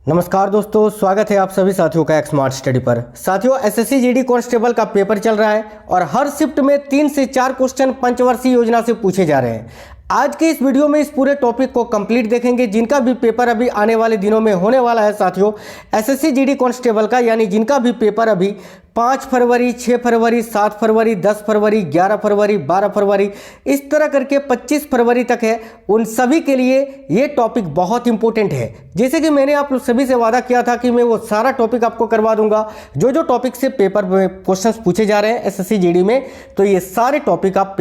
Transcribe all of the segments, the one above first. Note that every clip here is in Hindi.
नमस्कार दोस्तों, स्वागत है आप सभी साथियों का एक स्मार्ट स्टडी पर। साथियों, एसएससी जीडी कांस्टेबल का पेपर चल रहा है और हर शिफ्ट में 3 से 4 क्वेश्चन पंचवर्षीय योजना से पूछे जा रहे हैं। आज के इस वीडियो में इस पूरे टॉपिक को कंप्लीट देखेंगे, जिनका भी पेपर अभी आने वाले दिनों में होने वाला है। साथियों, एसएससी जीडी कांस्टेबल का यानी जिनका भी पेपर अभी 5 फरवरी, 6 फरवरी, 7 फरवरी, 10 फरवरी, 11 फरवरी, 12 फरवरी, इस तरह करके 25 फरवरी तक है, उन सभी के लिए ये टॉपिक बहुत इंपॉर्टेंट है। जैसे कि मैंने आप लोग सभी से वादा किया था कि मैं वो सारा टॉपिक आपको करवा दूंगा, जो टॉपिक से पेपर में क्वेश्चंस पूछे जा रहे हैं एसएससी जीडी में, तो ये सारे टॉपिक आप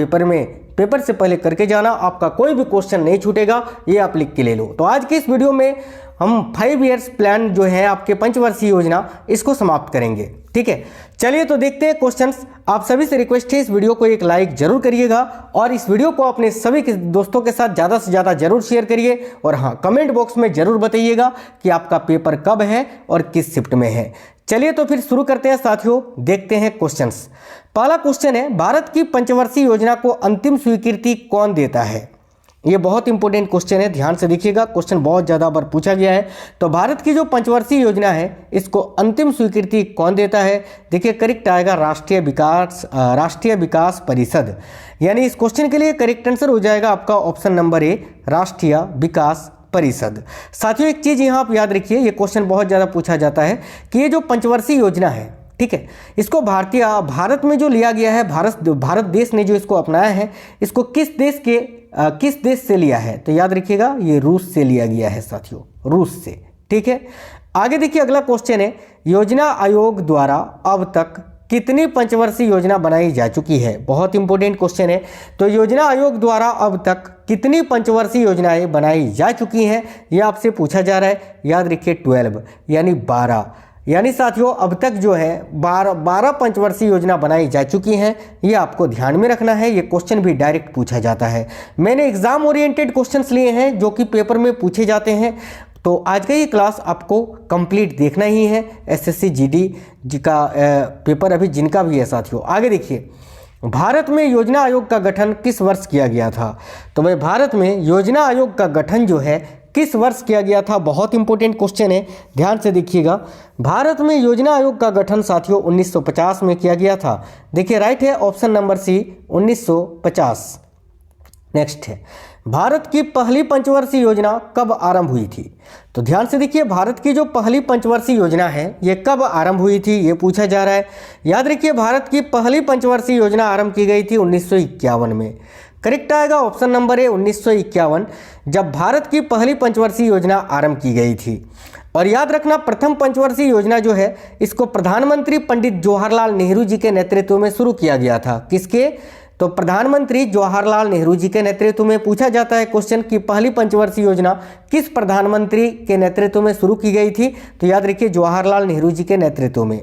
पेपर से पहले करके जाना, आपका कोई भी क्वेश्चन नहीं छूटेगा, ये आप लिख के ले लो। तो आज के इस वीडियो में हम 5 इयर्स प्लान जो है आपके पंचवर्षीय योजना, इसको समाप्त करेंगे। ठीक है, चलिए तो देखते हैं क्वेश्चंस। आप सभी से रिक्वेस्ट है, इस वीडियो को एक लाइक जरूर करिएगा और इस वीडियो को अपने सभी के दोस्तों के साथ ज़्यादा से ज़्यादा जरूर शेयर करिए। और हाँ, कमेंट बॉक्स में जरूर बताइएगा कि आपका पेपर कब है और किस शिफ्ट में है। चलिए तो फिर शुरू करते हैं साथियों, देखते हैं क्वेश्चंस। पहला क्वेश्चन है, भारत की पंचवर्षीय योजना को अंतिम स्वीकृति कौन देता है? ये बहुत इंपॉर्टेंट क्वेश्चन है, ध्यान से देखिएगा, क्वेश्चन बहुत ज़्यादा बार पूछा गया है। तो भारत की जो पंचवर्षीय योजना है, इसको अंतिम स्वीकृति कौन देता है? देखिए, करेक्ट आएगा राष्ट्रीय विकास परिषद। यानी इस क्वेश्चन के लिए करेक्ट आंसर हो जाएगा आपका ऑप्शन नंबर ए, राष्ट्रीय विकास परिषद। साथियों, एक चीज़ यहाँ आप याद रखिए, ये क्वेश्चन बहुत ज़्यादा पूछा जाता है कि ये जो पंचवर्षीय योजना है, ठीक है, इसको भारत में जो लिया गया है, भारत देश ने जो इसको अपनाया है, इसको किस देश से लिया है? तो याद रखिएगा, ये रूस से लिया गया है साथियों, रूस से। ठीक है, आगे देखिए, अगला क्वेश्चन है, योजना आयोग द्वारा अब तक कितनी पंचवर्षीय योजना बनाई जा चुकी है? बहुत इंपॉर्टेंट क्वेश्चन है। तो योजना आयोग द्वारा अब तक कितनी पंचवर्षीय योजनाएं बनाई जा चुकी हैं, यह आपसे पूछा जा रहा है। याद रखिए 12 यानी 12, यानी साथियों अब तक जो है 12 पंचवर्षीय योजना बनाई जा चुकी हैं। ये आपको ध्यान में रखना है, ये क्वेश्चन भी डायरेक्ट पूछा जाता है। मैंने एग्जाम ओरिएंटेड क्वेश्चंस लिए हैं जो कि पेपर में पूछे जाते हैं। तो आज का ये क्लास आपको कंप्लीट देखना ही है। एसएससी जीडी का पेपर अभी जिनका भी है साथियों। आगे देखिए, भारत में योजना आयोग का गठन किस वर्ष किया गया था? तो भाई, भारत में योजना आयोग का गठन जो है किस वर्ष किया गया था? बहुत इंपॉर्टेंट क्वेश्चन है, ध्यान से देखिएगा। भारत में योजना आयोग का गठन साथियों 1950 में किया गया था। देखिए, राइट है ऑप्शन नंबर सी, 1950। नेक्स्ट है, भारत की पहली पंचवर्षीय योजना कब आरंभ हुई थी? तो ध्यान से देखिए, भारत की जो पहली पंचवर्षीय योजना है, ये कब आरंभ हुई थी, ये पूछा जा रहा है। याद रखिए, भारत की पहली पंचवर्षीय योजना आरंभ की गई थी 1951 में। करेक्ट आएगा ऑप्शन नंबर ए, 1951, जब भारत की पहली पंचवर्षीय योजना आरंभ की गई थी। और याद रखना, प्रथम पंचवर्षीय योजना जो है, इसको प्रधानमंत्री पंडित जवाहरलाल नेहरू जी के नेतृत्व में शुरू किया गया था। किसके? तो प्रधानमंत्री जवाहरलाल नेहरू जी के नेतृत्व में। पूछा जाता है क्वेश्चन कि पहली पंचवर्षीय योजना किस प्रधानमंत्री के नेतृत्व में शुरू की गई थी? तो याद रखिए, जवाहरलाल नेहरू जी के नेतृत्व में।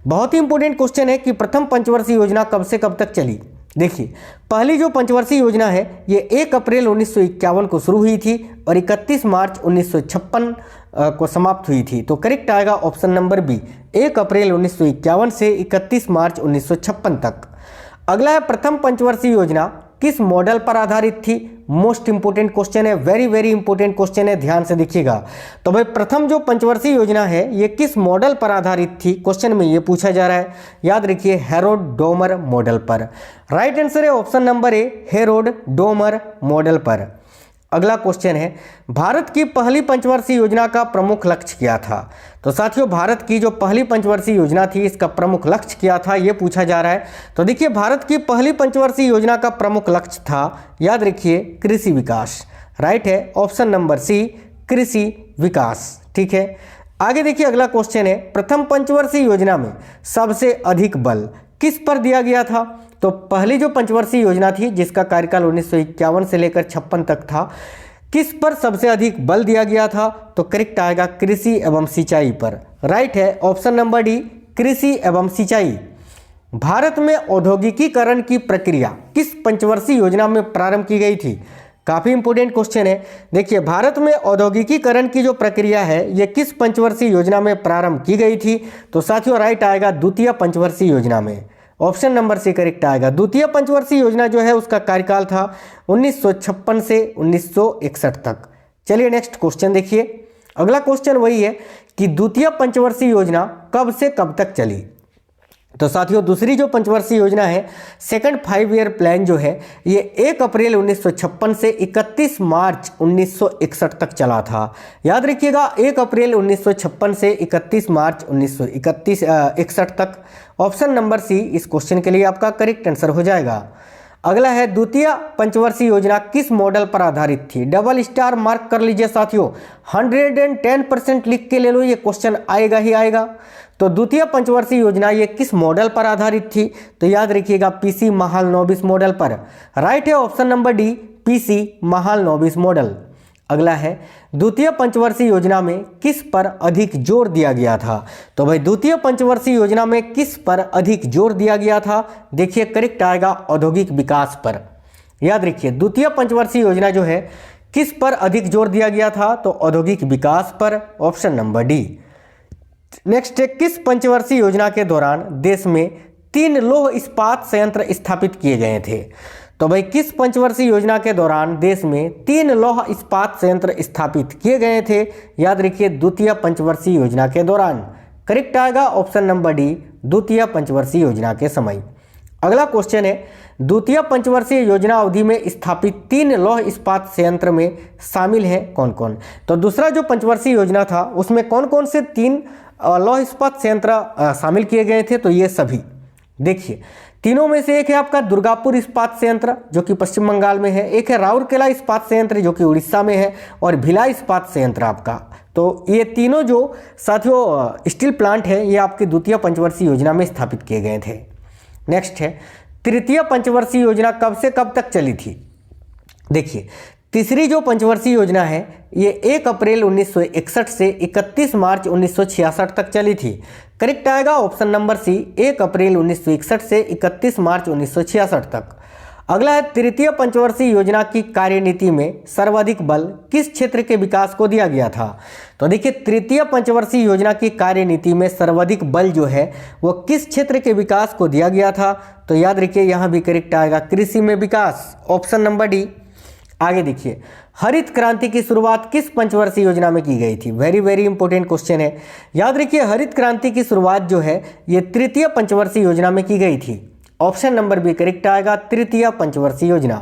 बहुत ही इंपॉर्टेंट क्वेश्चन है कि प्रथम पंचवर्षीय योजना कब से कब तक चली। देखिए, पहली जो पंचवर्षीय योजना है, ये 1 अप्रैल 1951 को शुरू हुई थी और 31 मार्च 1956 को समाप्त हुई थी। तो करेक्ट आएगा ऑप्शन नंबर बी, 1 अप्रैल 1951 से 31 मार्च 1956 तक। अगला है, प्रथम पंचवर्षीय योजना किस मॉडल पर आधारित थी? मोस्ट इंपोर्टेंट क्वेश्चन है, वेरी वेरी इंपोर्टेंट क्वेश्चन है, ध्यान से देखिएगा। तो भाई, प्रथम जो पंचवर्षीय योजना है, ये किस मॉडल पर आधारित थी? क्वेश्चन में ये पूछा जा रहा है। याद रखिए, हेरोड डोमर मॉडल पर। राइट आंसर है option number A, Herod Domar model पर। अगला क्वेश्चन है, भारत की पहली पंचवर्षीय योजना का प्रमुख लक्ष्य क्या था? तो साथियों, भारत की जो पहली पंचवर्षीय योजना थी, इसका प्रमुख लक्ष्य क्या था, ये पूछा जा रहा है। तो देखिए, भारत की पहली पंचवर्षीय योजना का प्रमुख लक्ष्य था, याद रखिए, कृषि विकास। राइट है ऑप्शन नंबर सी, कृषि विकास। ठीक है, आगे देखिए, अगला क्वेश्चन है, प्रथम पंचवर्षीय योजना में सबसे अधिक बल किस पर दिया गया था? तो पहली जो पंचवर्षीय योजना थी, जिसका कार्यकाल 1951 से लेकर 56 तक था, किस पर सबसे अधिक बल दिया गया था? तो करेक्ट आएगा कृषि एवं सिंचाई पर। राइट है ऑप्शन नंबर डी, कृषि एवं सिंचाई। भारत में औद्योगिकीकरण की प्रक्रिया किस पंचवर्षीय योजना में प्रारंभ की गई थी? काफ़ी इंपोर्टेंट क्वेश्चन है। देखिए, भारत में औद्योगिकीकरण की जो प्रक्रिया है, ये किस पंचवर्षीय योजना में प्रारंभ की गई थी? तो साथियों, राइट आएगा द्वितीय पंचवर्षीय योजना में। ऑप्शन नंबर सी करेक्ट आएगा। द्वितीय पंचवर्षीय योजना जो है, उसका कार्यकाल था 1956 से 1961 तक। चलिए नेक्स्ट क्वेश्चन देखिए, अगला क्वेश्चन वही है कि द्वितीय पंचवर्षीय योजना कब से कब तक चली। तो साथियों दूसरी जो पंचवर्षीय योजना है सेकंड 5 ईयर प्लान जो है ये 1 अप्रैल 1956 से 31 मार्च 1961 तक चला था। याद रखिएगा 1 अप्रैल 1956 से 31 मार्च 1961 तक। ऑप्शन नंबर सी इस क्वेश्चन के लिए आपका करेक्ट आंसर हो जाएगा। अगला है द्वितीय पंचवर्षीय योजना किस मॉडल पर आधारित थी। डबल स्टार मार्क कर लीजिए साथियों, 110% लिख के ले लो, ये क्वेश्चन आएगा ही आएगा। तो द्वितीय पंचवर्षीय योजना ये किस मॉडल पर आधारित थी, तो याद रखिएगा पीसी महालनोबिस मॉडल पर। राइट है option number D, PC Mahalanobis model. अगला है द्वितीय पंचवर्षीय योजना में किस पर अधिक जोर दिया गया था। तो भाई द्वितीय पंचवर्षीय योजना में किस पर अधिक जोर दिया गया था, देखिए करेक्ट आएगा औद्योगिक विकास पर। याद रखिए द्वितीय पंचवर्षीय योजना जो है किस पर अधिक जोर दिया गया था, तो औद्योगिक विकास पर। Option number D. नेक्स्ट है किस पंचवर्षीय योजना के दौरान देश में 3 लौह इस्पात संयंत्र स्थापित किए गए थे। तो भाई किस पंचवर्षीय योजना के दौरान देश में 3 लौह इस्पात संयंत्र स्थापित किए गए थे, याद रखिए द्वितीय पंचवर्षीय योजना के दौरान। करेक्ट आएगा ऑप्शन नंबर डी, द्वितीय पंचवर्षीय योजना के समय। अगला क्वेश्चन है द्वितीय पंचवर्षीय योजना अवधि में स्थापित 3 लौह इस्पात संयंत्र में शामिल है कौन कौन। तो दूसरा जो पंचवर्षीय योजना था उसमें कौन कौन से 3 लौह इस्पात संयंत्र शामिल किए गए थे, तो ये सभी देखिए तीनों में से एक है आपका दुर्गापुर इस्पात संयंत्र जो कि पश्चिम बंगाल में है, एक है राउरकेला इस्पात संयंत्र जो कि उड़ीसा में है, और भिलाई इस्पात संयंत्र आपका। तो ये तीनों जो साथियों स्टील प्लांट है ये आपकी द्वितीय पंचवर्षीय योजना में स्थापित किए गए थे। नेक्स्ट है तृतीय पंचवर्षीय योजना कब से कब तक चली थी। देखिए तीसरी जो पंचवर्षीय योजना है ये 1 अप्रैल 1961 से 31 मार्च 1966 तक चली थी। करेक्ट आएगा ऑप्शन नंबर सी, 1 अप्रैल 1961 से 31 मार्च 1966 तक। अगला है तृतीय पंचवर्षीय योजना की कार्यनीति में सर्वाधिक बल किस क्षेत्र के विकास को दिया गया था। तो देखिए तृतीय पंचवर्षीय योजना की कार्यनीति में सर्वाधिक बल जो है वो किस क्षेत्र के विकास को दिया गया था, तो याद रखिए यहाँ भी करेक्ट आएगा कृषि में विकास। Option number D. आगे देखिए हरित क्रांति की शुरुआत किस पंचवर्षीय योजना में की गई थी। वेरी वेरी इंपॉर्टेंट क्वेश्चन है। याद रखिए हरित क्रांति की शुरुआत जो है ये तृतीय पंचवर्षीय योजना में की गई थी। ऑप्शन नंबर बी करेक्ट आएगा, तृतीय पंचवर्षीय योजना।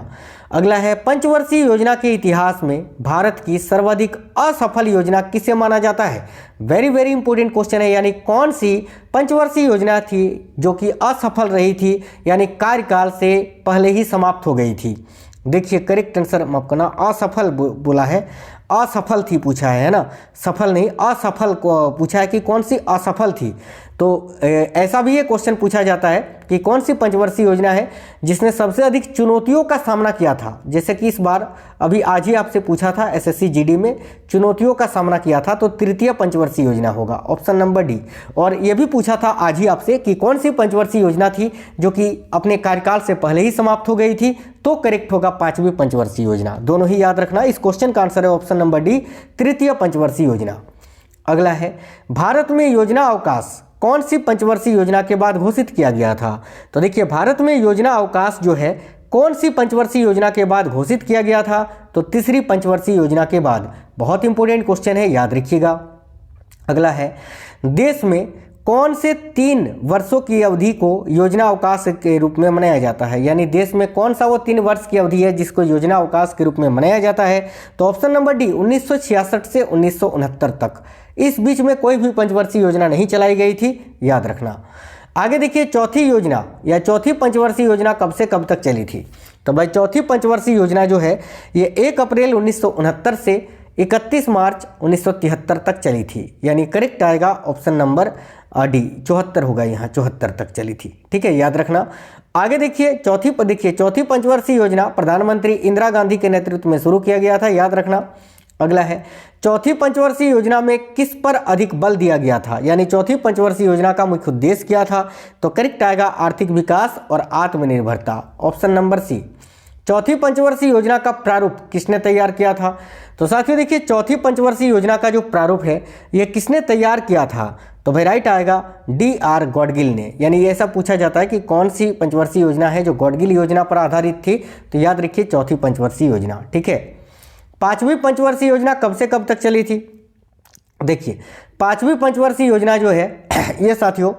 अगला है पंचवर्षीय योजना के इतिहास में भारत की सर्वाधिक असफल योजना किसे माना जाता है। वेरी वेरी इंपॉर्टेंट क्वेश्चन है, यानी कौन सी पंचवर्षीय योजना थी जो कि असफल रही थी, यानी कार्यकाल से पहले ही समाप्त हो गई थी। देखिए करेक्ट आंसर माफ करना, असफल बोला है, असफल थी पूछा है ना, सफल नहीं असफल को पूछा है कि कौन सी असफल थी। तो ऐसा भी ये क्वेश्चन पूछा जाता है कि कौन सी पंचवर्षीय योजना है जिसने सबसे अधिक चुनौतियों का सामना किया था। जैसे कि इस बार अभी आज ही आपसे पूछा था एसएससी जीडी में, चुनौतियों का सामना किया था, तो तृतीय पंचवर्षीय योजना होगा ऑप्शन नंबर डी। और ये भी पूछा था आज ही आपसे कि कौन सी पंचवर्षीय योजना थी जो कि अपने कार्यकाल से पहले ही समाप्त हो गई थी, तो करेक्ट होगा 5वीं पंचवर्षीय योजना। दोनों ही याद रखना, इस क्वेश्चन का आंसर है ऑप्शन नंबर डी, तृतीय पंचवर्षीय योजना। अगला है भारत में योजना अवकाश कौन सी पंचवर्षीय योजना के बाद घोषित किया गया था। तो देखिए भारत में योजना अवकाश जो है कौन सी पंचवर्षीय योजना के बाद घोषित किया गया था, तो तीसरी पंचवर्षीय योजना के बाद। बहुत इंपॉर्टेंट क्वेश्चन है, याद रखिएगा। अगला है देश में कौन से 3 वर्षों की अवधि को योजना अवकाश के रूप में मनाया जाता है, यानी देश में कौन सा वो 3 वर्ष की अवधि है जिसको योजना अवकाश के रूप में मनाया जाता है। तो ऑप्शन नंबर डी 1966 से 1969 तक। इस बीच में कोई भी पंचवर्षीय योजना नहीं चलाई गई थी, याद रखना। आगे देखिए चौथी योजना या चौथी पंचवर्षीय योजना कब से कब तक चली थी। तो भाई चौथी पंचवर्षीय योजना जो है ये 1 अप्रैल 1969 से 31 मार्च 1973 तक चली थी, यानी करेक्ट आएगा ऑप्शन नंबर डी 74 होगा, यहाँ 74 तक चली थी। ठीक है, याद रखना। आगे देखिए चौथी पंचवर्षीय योजना प्रधानमंत्री इंदिरा गांधी के नेतृत्व में शुरू किया गया था, याद रखना। अगला है चौथी पंचवर्षीय योजना में किस पर अधिक बल दिया गया था, यानी चौथी पंचवर्षीय योजना का मुख्य उद्देश्य क्या था। तो करेक्ट आएगा आर्थिक विकास और आत्मनिर्भरता, ऑप्शन नंबर सी। चौथी पंचवर्षीय योजना का प्रारूप किसने तैयार किया था। तो साथियों देखिए चौथी पंचवर्षीय योजना का जो प्रारूप है ये किसने तैयार किया था। तो भाई राइट आएगा डी.आर. गॉडगिल ने, यानी ऐसा पूछा जाता है कि कौन सी पंचवर्षीय योजना है जो गॉडगिल योजना पर आधारित थी। तो याद रखिए चौथी पंचवर्षीय योजना। ठीक है, 5वीं पंचवर्षीय योजना कब से कब तक चली थी। देखिए 5वीं पंचवर्षीय योजना जो है ये साथियों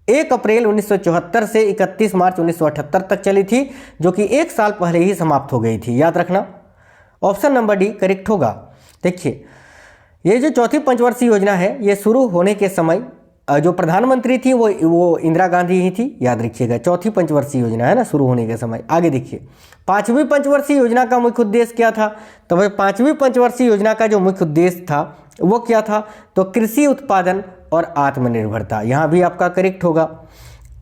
1 अप्रैल 1974 से 31 मार्च 1978 तक चली थी, जो कि 1 साल पहले ही समाप्त हो गई थी। याद रखना, ऑप्शन नंबर डी करेक्ट होगा। देखिए ये जो चौथी पंचवर्षीय योजना है ये शुरू होने के समय जो प्रधानमंत्री थी वो इंदिरा गांधी ही थी। याद रखिएगा, चौथी पंचवर्षीय योजना है ना, शुरू होने के समय। आगे देखिए 5वीं पंचवर्षीय योजना का मुख्य उद्देश्य क्या था? तो भाई 5वीं पंचवर्षीय योजना का जो मुख्य उद्देश्य था वो क्या था? तो कृषि उत्पादन और आत्मनिर्भरता। यहाँ भी आपका करेक्ट होगा।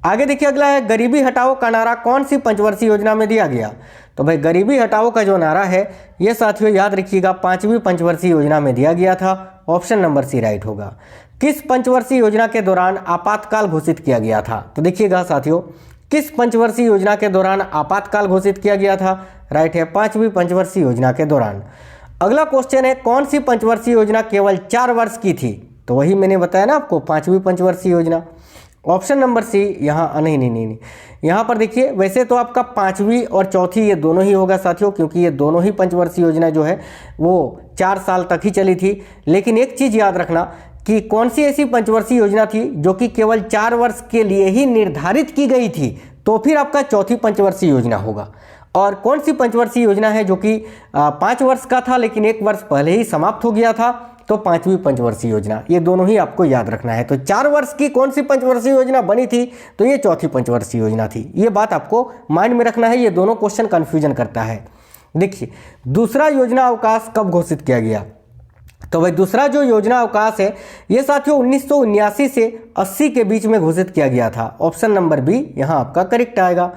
आगे देखिए अगला है गरीबी हटाओ का नारा कौन सी पंचवर्षीय योजना में दिया गया? तो भाई गरीबी हटाओ का जो नारा है ये साथियों याद रखिएगा 5वीं पंचवर्षीय योजना में दिया गया था। ऑप्शन नंबर सी राइट होगा। किस पंचवर्षीय योजना के दौरान आपातकाल घोषित किया गया था? तो देखिएगा साथियों किस पंचवर्षीय योजना के दौरान आपातकाल घोषित किया गया था? राइट है 5वीं पंचवर्षीय योजना के दौरान। अगला क्वेश्चन है कौन सी पंचवर्षीय योजना केवल 4 वर्ष की थी? तो वही मैंने बताया ना आपको 5वीं पंचवर्षीय योजना। ऑप्शन नंबर सी यहाँ नहीं, यहाँ पर देखिए वैसे तो आपका 5वीं और चौथी ये दोनों ही होगा साथियों, क्योंकि ये दोनों ही पंचवर्षीय योजना जो है वो 4 साल तक ही चली थी। लेकिन एक चीज़ याद रखना कि कौन सी ऐसी पंचवर्षीय योजना थी जो कि केवल 4 वर्ष के लिए ही निर्धारित की गई थी, तो फिर आपका चौथी पंचवर्षीय योजना होगा। और कौन सी पंचवर्षीय योजना है जो कि 5 वर्ष का था लेकिन 1 वर्ष पहले ही समाप्त हो गया था, तो 5वीं पंचवर्षीय योजना। ये दोनों ही आपको याद रखना है। तो 4 वर्ष की कौन सी पंचवर्षीय योजना बनी थी? तो ये चौथी पंचवर्षीय योजना थी। ये बात आपको माइंड में रखना है, ये दोनों क्वेश्चन कन्फ्यूजन करता है। देखिए दूसरा योजना अवकाश कब घोषित किया गया? तो भाई दूसरा जो योजना अवकाश है ये साथियों 1979 से 80 के बीच में घोषित किया गया था। ऑप्शन नंबर बी यहाँ आपका करेक्ट आएगा।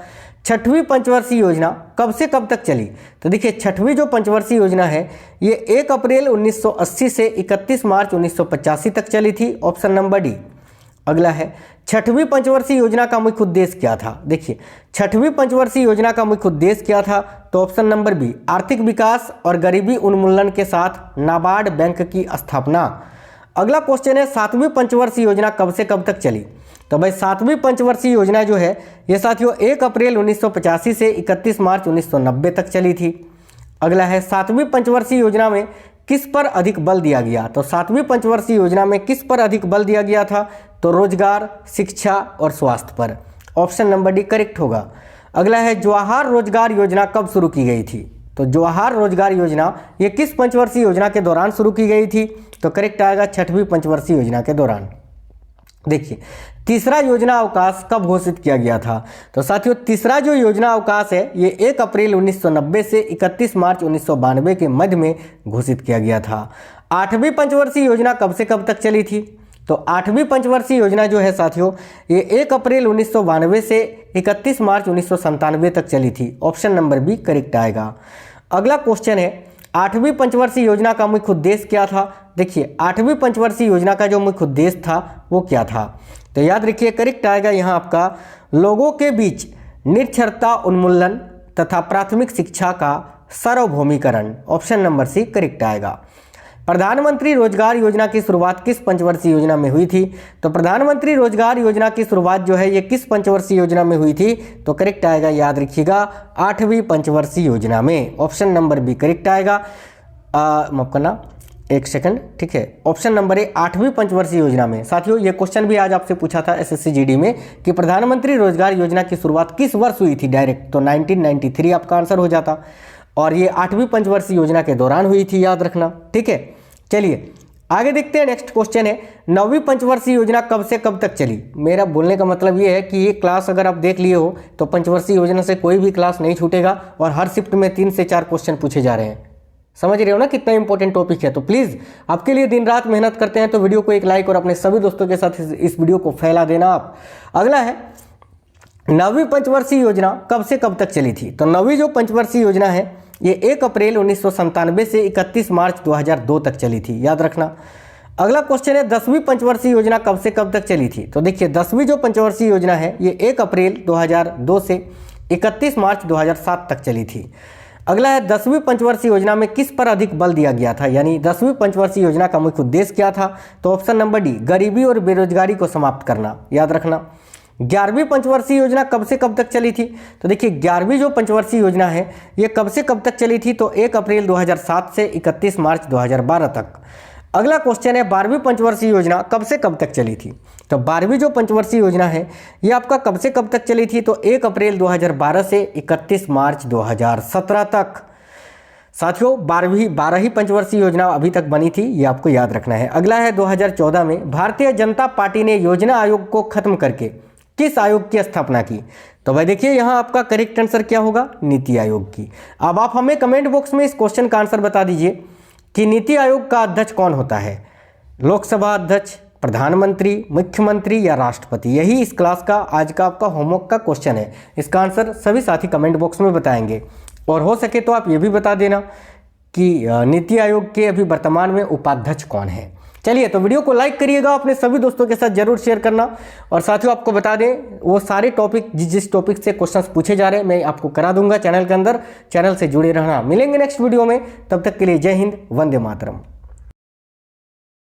6वीं पंचवर्षीय योजना कब से कब तक चली? तो देखिए 6वीं जो पंचवर्षीय योजना है ये 1 अप्रैल 1980 से 31 मार्च 1985 तक चली थी। Option number D. अगला है 6वीं पंचवर्षीय योजना का मुख्य उद्देश्य क्या था? देखिए 6वीं पंचवर्षीय योजना का मुख्य उद्देश्य क्या था? तो ऑप्शन नंबर बी आर्थिक विकास और गरीबी उन्मूलन के साथ नाबार्ड बैंक की स्थापना। अगला क्वेश्चन है 7वीं पंचवर्षीय योजना कब से कब तक चली? तो भाई 7वीं पंचवर्षीय योजना जो है ये साथियों 1 अप्रैल 1985 से 31 मार्च 1990 तक चली थी। अगला है 7वीं पंचवर्षीय योजना में किस पर अधिक बल दिया गया? तो 7वीं पंचवर्षीय योजना में किस पर अधिक बल दिया गया था? तो रोजगार, शिक्षा और स्वास्थ्य पर। ऑप्शन नंबर डी करेक्ट होगा। अगला है जवाहर रोजगार योजना कब शुरू की गई थी? तो जवाहर रोजगार योजना ये किस पंचवर्षीय योजना के दौरान शुरू की गई थी? तो करेक्ट आएगा 6वीं पंचवर्षीय योजना के दौरान। देखिए तीसरा योजना अवकाश कब घोषित किया गया था? तो साथियों तीसरा जो योजना अवकाश है ये 1 अप्रैल 1990 से 31 मार्च 1992 के मध्य में घोषित किया गया था। 8वीं पंचवर्षीय योजना कब से कब तक चली थी? तो 8वीं पंचवर्षीय योजना जो है साथियों ये 1 अप्रैल 1992 से 31 मार्च 1997 तक चली थी। ऑप्शन नंबर बी करेक्ट आएगा। अगला क्वेश्चन है 8वीं पंचवर्षीय योजना का मुख्य उद्देश्य क्या था? देखिए 8वीं पंचवर्षीय योजना का जो मुख्य उद्देश्य था वो क्या था? तो याद रखिए करेक्ट आएगा यहाँ आपका लोगों के बीच निरक्षरता उन्मूलन तथा प्राथमिक शिक्षा का सार्वभौमिकरण। ऑप्शन नंबर सी करेक्ट आएगा। प्रधानमंत्री रोजगार योजना की शुरुआत किस पंचवर्षीय योजना में हुई थी? तो प्रधानमंत्री रोजगार योजना की शुरुआत जो है ये किस पंचवर्षीय योजना में हुई थी? तो करेक्ट आएगा याद रखिएगा 8वीं पंचवर्षीय योजना में। ऑप्शन नंबर बी करेक्ट आएगा। माफ करना एक सेकंड, ठीक है। ऑप्शन नंबर ए 8वीं पंचवर्षीय योजना में। साथियों ये क्वेश्चन भी आज आपसे पूछा था एसएससी जीडी में कि प्रधानमंत्री रोजगार योजना की शुरुआत किस वर्ष हुई थी डायरेक्ट? तो 1993 आपका आंसर हो जाता, और ये 8वीं पंचवर्षीय योजना के दौरान हुई थी, याद रखना, ठीक है। चलिए आगे देखते हैं। नेक्स्ट क्वेश्चन है 9वीं पंचवर्षीय योजना कब से कब तक चली? मेरा बोलने का मतलब ये है कि ये क्लास अगर आप देख लिए हो तो पंचवर्षीय योजना से कोई भी क्लास नहीं छूटेगा, और हर शिफ्ट में 3 से 4 क्वेश्चन पूछे जा रहे हैं। समझ रहे हो ना कितना इंपॉर्टेंट टॉपिक है? तो प्लीज़ आपके लिए दिन रात मेहनत करते हैं, तो वीडियो को एक लाइक और अपने सभी दोस्तों के साथ इस वीडियो को फैला देना आप। अगला है 9वीं पंचवर्षीय योजना कब से कब तक चली थी? तो 9वीं जो पंचवर्षीय योजना है ये 1 अप्रैल 1997 से 31 मार्च 2002 तक चली थी, याद रखना। अगला क्वेश्चन है 10वीं पंचवर्षीय योजना कब से कब तक चली थी? तो देखिए 10वीं जो पंचवर्षीय योजना है ये 1 अप्रैल 2002 से 31 मार्च 2007 तक चली थी। अगला है 10वीं पंचवर्षीय योजना में किस पर अधिक बल दिया गया था, यानी 10वीं पंचवर्षीय योजना का मुख्य उद्देश्य क्या था? तो ऑप्शन नंबर डी गरीबी और बेरोजगारी को समाप्त करना, याद रखना। 11वीं पंचवर्षीय योजना कब से कब तक चली थी? तो देखिए 11वीं जो पंचवर्षीय योजना है ये कब से कब तक चली थी? तो 1 अप्रैल 2007 से 31 मार्च 2012 तक। अगला क्वेश्चन है 12वीं पंचवर्षीय योजना कब से कब तक चली थी। तो 12वीं जो पंचवर्षीय योजना है ये आपका कब से कब तक चली थी, तो 1 अप्रैल 2012 से 31 मार्च 2017 तक। साथियों 12 ही पंचवर्षीय योजना अभी तक बनी थी, ये आपको याद रखना है। अगला है 2014 में भारतीय जनता पार्टी ने योजना आयोग को खत्म करके किस आयोग की स्थापना की। तो भाई देखिए यहाँ आपका करेक्ट आंसर क्या होगा, नीति आयोग की। अब आप हमें कमेंट बॉक्स में इस क्वेश्चन का आंसर बता दीजिए कि नीति आयोग का अध्यक्ष कौन होता है, लोकसभा अध्यक्ष, प्रधानमंत्री, मुख्यमंत्री या राष्ट्रपति। यही इस क्लास का आज का आपका होमवर्क का क्वेश्चन है। इसका आंसर सभी साथी कमेंट बॉक्स में बताएंगे और हो सके तो आप ये भी बता देना कि नीति आयोग के अभी वर्तमान में उपाध्यक्ष कौन है। चलिए तो वीडियो को लाइक करिएगा, अपने सभी दोस्तों के साथ जरूर शेयर करना। और साथियों आपको बता दें वो सारे टॉपिक जिस टॉपिक से क्वेश्चंस पूछे जा रहे हैं मैं आपको करा दूंगा चैनल के अंदर। चैनल से जुड़े रहना। मिलेंगे नेक्स्ट वीडियो में, तब तक के लिए जय हिंद, वंदे मातरम।